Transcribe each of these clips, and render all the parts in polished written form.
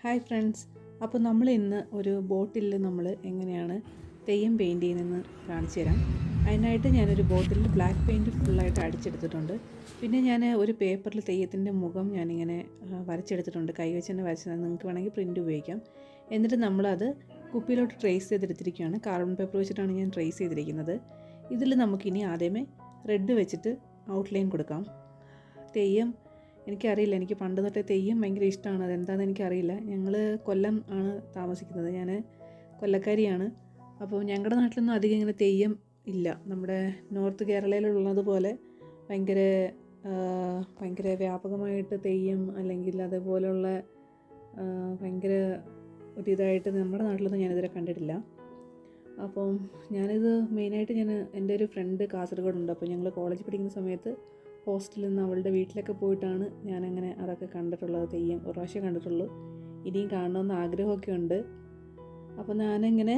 Hi friends, അപ്പോൾ നമ്മൾ ഇന്ന് ഒരു ബോട്ടിൽ നമ്മൾ എങ്ങനെയാണ് തെയ്യം പെയിൻറ്റ് ചെയ്യുന്നതെന്ന് കാണിച്ചു തരാം. അതിനായിട്ട് ഞാനൊരു ബോട്ടിലിൽ ബ്ലാക്ക് പെയിൻറ്റ് ഫുള്ളായിട്ട് അടിച്ചെടുത്തിട്ടുണ്ട്. പിന്നെ ഞാൻ ഒരു പേപ്പറിൽ തെയ്യത്തിൻ്റെ മുഖം ഞാനിങ്ങനെ വരച്ചെടുത്തിട്ടുണ്ട്. കൈ വെച്ച് തന്നെ വരച്ചത്, നിങ്ങൾക്ക് വേണമെങ്കിൽ പ്രിൻ്റ് ഉപയോഗിക്കാം. എന്നിട്ട് നമ്മളത് കുപ്പിയിലോട്ട് ട്രേസ് ചെയ്തെടുത്തിരിക്കുകയാണ്. കാർബൺ പേപ്പർ വെച്ചിട്ടാണ് ഞാൻ ട്രേസ് ചെയ്തിരിക്കുന്നത്. ഇതിൽ നമുക്കിനി ആദ്യമേ റെഡ് വെച്ചിട്ട് ഔട്ട്ലൈൻ കൊടുക്കാം. തെയ്യം എനിക്കറിയില്ല, എനിക്ക് പണ്ട് തൊട്ടേ തെയ്യം ഭയങ്കര ഇഷ്ടമാണ്. അതെന്താണെന്ന് എനിക്കറിയില്ല. ഞങ്ങൾ കൊല്ലം ആണ് താമസിക്കുന്നത്, ഞാൻ കൊല്ലക്കാരിയാണ്. അപ്പോൾ ഞങ്ങളുടെ നാട്ടിലൊന്നും അധികം ഇങ്ങനെ തെയ്യം ഇല്ല. നമ്മുടെ നോർത്ത് കേരളയിലുള്ളതുപോലെ ഭയങ്കര വ്യാപകമായിട്ട് തെയ്യം അല്ലെങ്കിൽ അതുപോലുള്ള ഭയങ്കര ഒരിതായിട്ട് നമ്മുടെ നാട്ടിലൊന്നും ഞാനിതുവരെ കണ്ടിട്ടില്ല. അപ്പം ഞാനിത് മെയിനായിട്ട് എൻ്റെ ഒരു ഫ്രണ്ട് കാസർഗോഡുണ്ട്. അപ്പോൾ ഞങ്ങൾ കോളേജിൽ പഠിക്കുന്ന സമയത്ത് ഹോസ്റ്റലിൽ നിന്ന് അവളുടെ വീട്ടിലൊക്കെ പോയിട്ടാണ് ഞാനങ്ങനെ അതൊക്കെ കണ്ടിട്ടുള്ളത്. തെയ്യം ഒരു പ്രാവശ്യം കണ്ടിട്ടുള്ളൂ, ഇനിയും കാണണമെന്ന് ആഗ്രഹമൊക്കെ ഉണ്ട്. അപ്പോൾ ഞാനിങ്ങനെ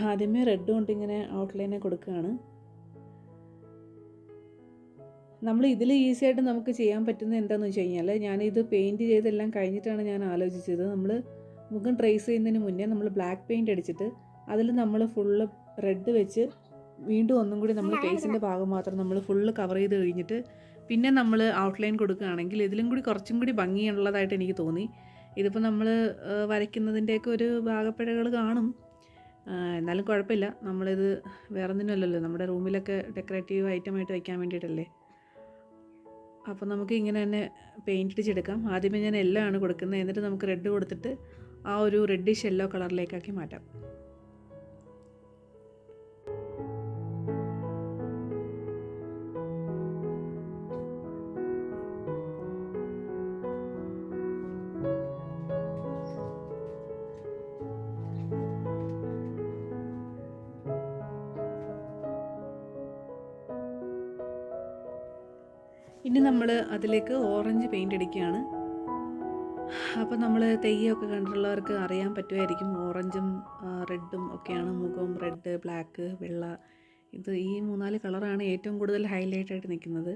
ആദ്യമേ റെഡ് കൊണ്ട് ഇങ്ങനെ ഔട്ട്ലൈനെ കൊടുക്കുകയാണ്. നമ്മൾ ഇതിൽ ഈസിയായിട്ട് നമുക്ക് ചെയ്യാൻ പറ്റുന്നത് എന്താണെന്ന് വെച്ച് കഴിഞ്ഞാൽ, ഞാനിത് പെയിൻറ്റ് ചെയ്തെല്ലാം കഴിഞ്ഞിട്ടാണ് ഞാൻ ആലോചിച്ചത്. നമ്മൾ മുഖം ട്രേസ് ചെയ്യുന്നതിന് മുന്നേ നമ്മൾ ബ്ലാക്ക് പെയിൻറ്റ് അടിച്ചിട്ട് അതിൽ നമ്മൾ ഫുള്ള് റെഡ് വെച്ച് വീണ്ടും ഒന്നും കൂടി നമ്മൾ ഫേസിൻ്റെ ഭാഗം മാത്രം നമ്മൾ ഫുള്ള് കവർ ചെയ്ത് കഴിഞ്ഞിട്ട് പിന്നെ നമ്മൾ ഔട്ട്ലൈൻ കൊടുക്കുകയാണെങ്കിൽ ഇതിലും കൂടി കുറച്ചും കൂടി ഭംഗിയുള്ളതായിട്ട് എനിക്ക് തോന്നി. ഇതിപ്പോൾ നമ്മൾ വരയ്ക്കുന്നതിൻ്റെയൊക്കെ ഒരു ഭാഗപ്പിഴകൾ കാണും, എന്നാലും കുഴപ്പമില്ല. നമ്മളിത് വേറെ ഒന്നിനല്ലല്ലോ, നമ്മുടെ റൂമിലൊക്കെ ഡെക്കറേറ്റീവ് ഐറ്റമായിട്ട് വയ്ക്കാൻ വേണ്ടിയിട്ടല്ലേ. അപ്പോൾ നമുക്ക് ഇങ്ങനെ തന്നെ പെയിൻറ്റ് അടിച്ചെടുക്കാം. ആദ്യമേ ഞാൻ യെല്ലോ ആണ് കൊടുക്കുന്നത്, എന്നിട്ട് നമുക്ക് റെഡ് കൊടുത്തിട്ട് ആ ഒരു റെഡിഷ് യെല്ലോ കളറിലേക്കാക്കി മാറ്റാം. ഇനി നമ്മൾ അതിലേക്ക് ഓറഞ്ച് പെയിൻ്റ് അടിക്കുകയാണ്. അപ്പോൾ നമ്മൾ തെയ്യമൊക്കെ കണ്ടിട്ടുള്ളവർക്ക് അറിയാൻ പറ്റുമായിരിക്കും, ഓറഞ്ചും റെഡും ഒക്കെയാണ് മുഖം. റെഡ്, ബ്ലാക്ക്, വെള്ള, ഇത് ഈ 3-4 കളറാണ് ഏറ്റവും കൂടുതൽ ഹൈലൈറ്റായിട്ട് നിൽക്കുന്നത്.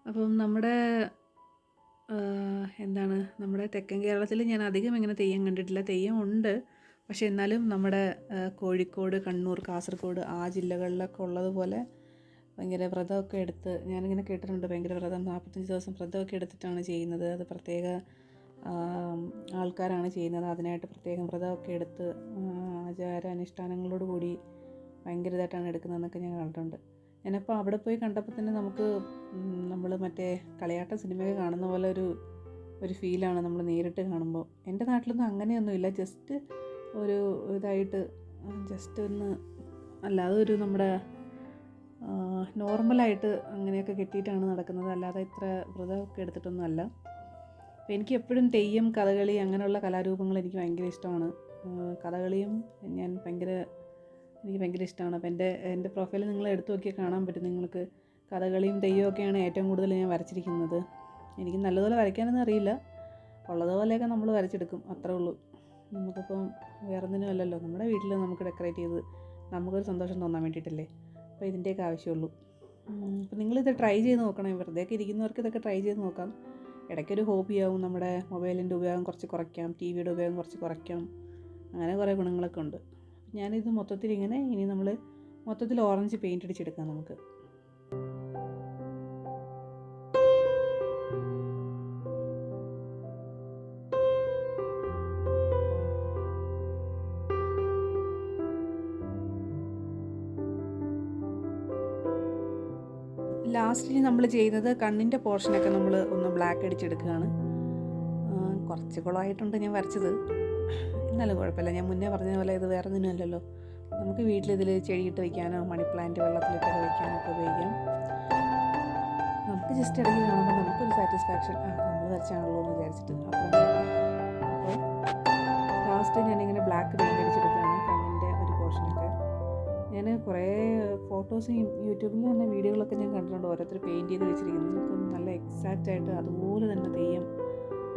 അപ്പം നമ്മുടെ തെക്കൻ കേരളത്തിൽ ഞാൻ അധികം ഇങ്ങനെ തെയ്യം കണ്ടിട്ടില്ല. തെയ്യം ഉണ്ട്, പക്ഷേ എന്നാലും നമ്മുടെ കോഴിക്കോട്, കണ്ണൂർ, കാസർഗോഡ് ആ ജില്ലകളിലൊക്കെ ഉള്ളതുപോലെ ഭയങ്കര വ്രതമൊക്കെ എടുത്ത് ഞാനിങ്ങനെ കേട്ടിട്ടുണ്ട്. ഭയങ്കര വ്രതം, 45 ദിവസം വ്രതമൊക്കെ എടുത്തിട്ടാണ് ചെയ്യുന്നത്. അത് പ്രത്യേക ആൾക്കാരാണ് ചെയ്യുന്നത്. അതിനായിട്ട് പ്രത്യേകം വ്രതമൊക്കെ എടുത്ത് ആചാരാനുഷ്ഠാനങ്ങളോട് കൂടി ഭയങ്കര ഇതായിട്ടാണ് എടുക്കുന്നതെന്നൊക്കെ ഞാൻ കണ്ടിട്ടുണ്ട്. ഞാനപ്പോൾ അവിടെ പോയി കണ്ടപ്പോൾ തന്നെ നമുക്ക് നമ്മൾ മറ്റേ കളിയാട്ട സിനിമയൊക്കെ കാണുന്ന പോലെ ഒരു ഫീലാണ് നമ്മൾ നേരിട്ട് കാണുമ്പോൾ. എൻ്റെ നാട്ടിലൊന്നും അങ്ങനെയൊന്നുമില്ല. ജസ്റ്റ് ഒരു ഇതായിട്ട് ജസ്റ്റ് ഒന്ന് അല്ലാതെ ഒരു നമ്മുടെ നോർമലായിട്ട് അങ്ങനെയൊക്കെ കെട്ടിയിട്ടാണ് നടക്കുന്നത്, അല്ലാതെ ഇത്ര വ്രതമൊക്കെ എടുത്തിട്ടൊന്നും അല്ല. അപ്പോൾ എനിക്ക് എപ്പോഴും തെയ്യം, കഥകളി അങ്ങനെയുള്ള കലാരൂപങ്ങൾ എനിക്ക് ഭയങ്കര ഇഷ്ടമാണ്. കഥകളിയും എനിക്ക് ഭയങ്കര ഇഷ്ടമാണ്. അപ്പോൾ എൻ്റെ പ്രൊഫൈൽ നിങ്ങൾ എടുത്തു നോക്കിയാൽ കാണാൻ പറ്റും നിങ്ങൾക്ക്. കഥകളിയും തെയ്യമൊക്കെയാണ് ഏറ്റവും കൂടുതൽ ഞാൻ വരച്ചിരിക്കുന്നത്. എനിക്ക് നല്ലതുപോലെ വരയ്ക്കാനൊന്നും അറിയില്ല, ഉള്ളതുപോലെയൊക്കെ നമ്മൾ വരച്ചെടുക്കും, അത്രേ ഉള്ളൂ. നമുക്കിപ്പം വേറൊന്നിനും അല്ലല്ലോ, നമ്മുടെ വീട്ടിൽ നമുക്ക് ഡെക്കറേറ്റ് ചെയ്ത് നമുക്കൊരു സന്തോഷം തോന്നാൻ വേണ്ടിയിട്ടല്ലേ. അപ്പോൾ ഇതിൻ്റെയൊക്കെ ആവശ്യമുള്ളൂ. അപ്പോൾ നിങ്ങളിത് ട്രൈ ചെയ്ത് നോക്കണം. വെറുതെയൊക്കെ ഇരിക്കുന്നവർക്ക് ഇതൊക്കെ ട്രൈ ചെയ്ത് നോക്കാം. ഇടയ്ക്കൊരു ഹോബിയാവും. നമ്മുടെ മൊബൈലിൻ്റെ ഉപയോഗം കുറച്ച് കുറയ്ക്കാം, ടി വിയുടെ ഉപയോഗം കുറച്ച് കുറയ്ക്കാം, അങ്ങനെ കുറേ ഗുണങ്ങളൊക്കെ ഉണ്ട്. ഞാനിത് ഇനി നമ്മൾ മൊത്തത്തിൽ ഓറഞ്ച് പെയിൻ്റ് അടിച്ചെടുക്കാം നമുക്ക്. ലാസ്റ്റിൽ നമ്മൾ ചെയ്യുന്നത് കണ്ണിൻ്റെ പോർഷനൊക്കെ നമ്മൾ ഒന്ന് ബ്ലാക്ക് അടിച്ചെടുക്കുകയാണ്. കുറച്ച് കുളമായിട്ടുണ്ട് ഞാൻ വരച്ചത്, എന്നാലും കുഴപ്പമില്ല. ഞാൻ മുന്നേ പറഞ്ഞ പോലെ ഇത് വേറെ ഒന്നിനുമല്ലല്ലോ. നമുക്ക് വീട്ടിലിതിൽ ചെടിയിട്ട് വയ്ക്കാനോ മണി പ്ലാന്റ് വെള്ളത്തിലിട്ടൊക്കെ വയ്ക്കാനോ ഒക്കെ ഉപയോഗിക്കാം. നമുക്ക് ജസ്റ്റ് ഇടയ്ക്ക് കാണുമ്പോൾ നമുക്കൊരു സാറ്റിസ്ഫാക്ഷൻ, നമ്മൾ വരച്ചാണല്ലോ എന്ന് വിചാരിച്ചിട്ട്. അപ്പോൾ ലാസ്റ്റ് ഞാനിങ്ങനെ ബ്ലാക്ക് പെയിൻ്റ് അടിച്ചെടുക്കുകയാണ് കണ്ണിൻ്റെ ഒരു പോർഷനൊക്കെ. ഞാൻ കുറേ ഫോട്ടോസും യൂട്യൂബിൽ തന്നെ വീഡിയോകളൊക്കെ ഞാൻ കണ്ടിട്ടുണ്ട്, ഓരോരുത്തർ പെയിൻറ്റ് ചെയ്ത് വെച്ചിരിക്കുന്നത്. നമുക്ക് നല്ല എക്സാക്റ്റായിട്ട് അതുപോലെ തന്നെ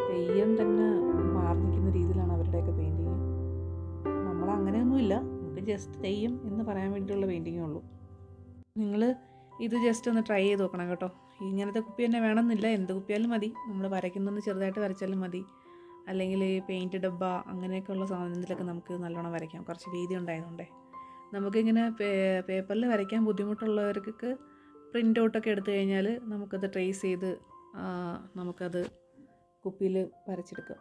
തെയ്യം തന്നെ മാർന്നിക്കുന്ന രീതിയിലാണ് അവരുടെയൊക്കെ പെയിൻറ്റിങ്. നമ്മളങ്ങനെയൊന്നുമില്ല, നമുക്ക് ജസ്റ്റ് തെയ്യം എന്ന് പറയാൻ വേണ്ടിയിട്ടുള്ള പെയിൻറ്റിങ്ങേ ഉള്ളൂ. നിങ്ങൾ ഇത് ജസ്റ്റ് ഒന്ന് ട്രൈ ചെയ്ത് നോക്കണം കേട്ടോ. ഇങ്ങനത്തെ കുപ്പി തന്നെ വേണമെന്നില്ല, എന്ത് കുപ്പിയാലും മതി. നമ്മൾ വരയ്ക്കുന്നൊന്ന് ചെറുതായിട്ട് വരച്ചാലും മതി. അല്ലെങ്കിൽ പെയിൻറ്റ് ഡബ്ബ അങ്ങനെയൊക്കെയുള്ള സാധനത്തിലൊക്കെ നമുക്ക് നല്ലോണം വരയ്ക്കാം. കുറച്ച് വീതി ഉണ്ടായതുകൊണ്ടേ നമുക്കിങ്ങനെ പേപ്പറിൽ വരയ്ക്കാൻ ബുദ്ധിമുട്ടുള്ളവർക്ക് പ്രിൻ്റ് ഔട്ടൊക്കെ എടുത്തു കഴിഞ്ഞാൽ നമുക്കത് ട്രേസ് ചെയ്ത് നമുക്കത് കുപ്പിയിൽ വരച്ചെടുക്കാം.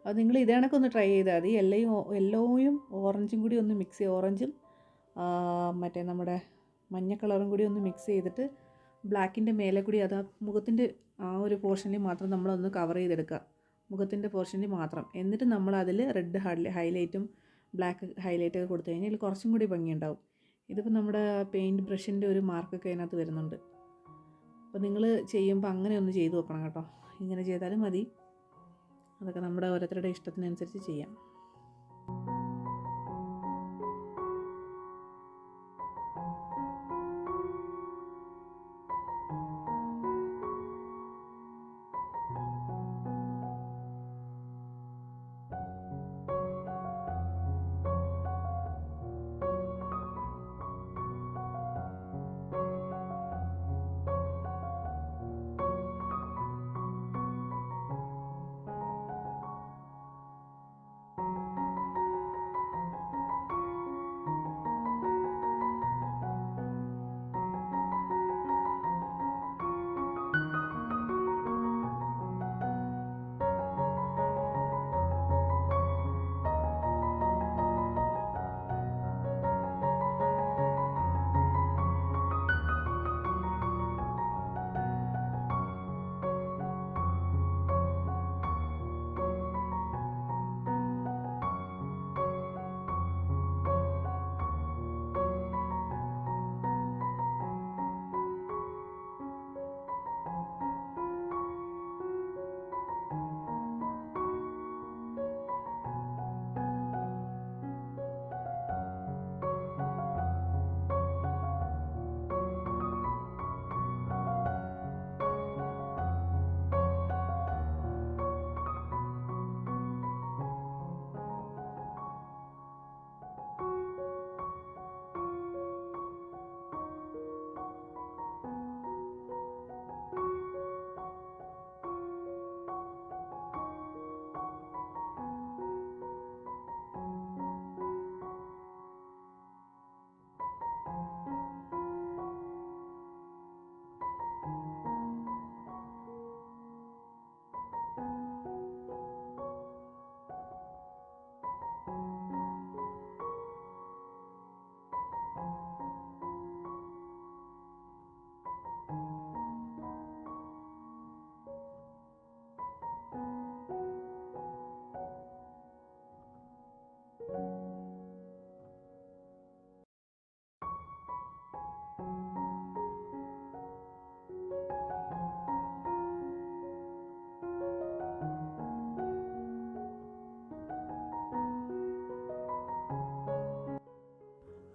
അത് നിങ്ങൾ ഇതേ കണക്ക് ഒന്ന് ട്രൈ ചെയ്താൽ മതി. യെല്ലോയും ഓറഞ്ചും കൂടി ഒന്ന് മിക്സ് ചെയ്യുക. ഓറഞ്ചും മറ്റേ നമ്മുടെ മഞ്ഞ കളറും കൂടി ഒന്ന് മിക്സ് ചെയ്തിട്ട് ബ്ലാക്കിൻ്റെ മേലെ കൂടി അത് മുഖത്തിൻ്റെ ആ ഒരു പോർഷനിൽ മാത്രം നമ്മളൊന്ന് കവർ ചെയ്തെടുക്കുക, മുഖത്തിൻ്റെ പോർഷനിൽ മാത്രം. എന്നിട്ട് നമ്മൾ അതിൽ റെഡ് ഹൈലൈറ്റും ബ്ലാക്ക് ഹൈലൈറ്റൊക്കെ കൊടുത്തു കഴിഞ്ഞാൽ ഇതിൽ കുറച്ചും കൂടി ഭംഗിയുണ്ടാവും. ഇതിപ്പോൾ നമ്മുടെ പെയിൻറ്റ് ബ്രഷിൻ്റെ ഒരു മാർക്കൊക്കെ അതിനകത്ത് വരുന്നുണ്ട്. അപ്പോൾ നിങ്ങൾ ചെയ്യുമ്പോൾ അങ്ങനെ ഒന്ന് ചെയ്ത് നോക്കണം കേട്ടോ. ഇങ്ങനെ ചെയ്താലും മതി. അതൊക്കെ നമ്മുടെ ഓരോരുത്തരുടെ ഇഷ്ടത്തിനനുസരിച്ച് ചെയ്യാം.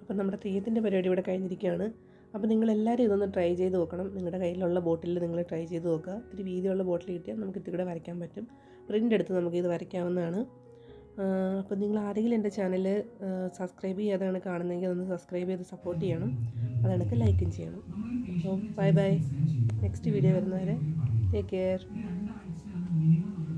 അപ്പം നമ്മുടെ തെയ്യത്തിൻ്റെ പരിപാടി ഇവിടെ കഴിഞ്ഞിരിക്കുകയാണ്. അപ്പോൾ നിങ്ങളെല്ലാവരും ഇതൊന്ന് ട്രൈ ചെയ്ത് നോക്കണം. നിങ്ങളുടെ കയ്യിലുള്ള ബോട്ടിൽ നിങ്ങൾ ട്രൈ ചെയ്ത് നോക്കുക. ഇത്തിരി വീതിയുള്ള ബോട്ടിൽ കിട്ടിയാൽ നമുക്ക് ഇത്തിരി കൂടെ വരയ്ക്കാൻ പറ്റും. പ്രിൻ്റ് എടുത്ത് നമുക്കിത് വരയ്ക്കാവുന്നതാണ്. അപ്പോൾ നിങ്ങൾ ആരെങ്കിലും എൻ്റെ ചാനൽ സബ്സ്ക്രൈബ് ചെയ്യാതെയാണ് കാണുന്നതെങ്കിൽ ഒന്ന് സബ്സ്ക്രൈബ് ചെയ്ത് സപ്പോർട്ട് ചെയ്യണം. അതെനിക്ക് ലൈക്കും ചെയ്യണം. അപ്പോൾ ബൈ ബൈ. നെക്സ്റ്റ് വീഡിയോ വരുന്നവരെ ടേക്ക് കെയർ.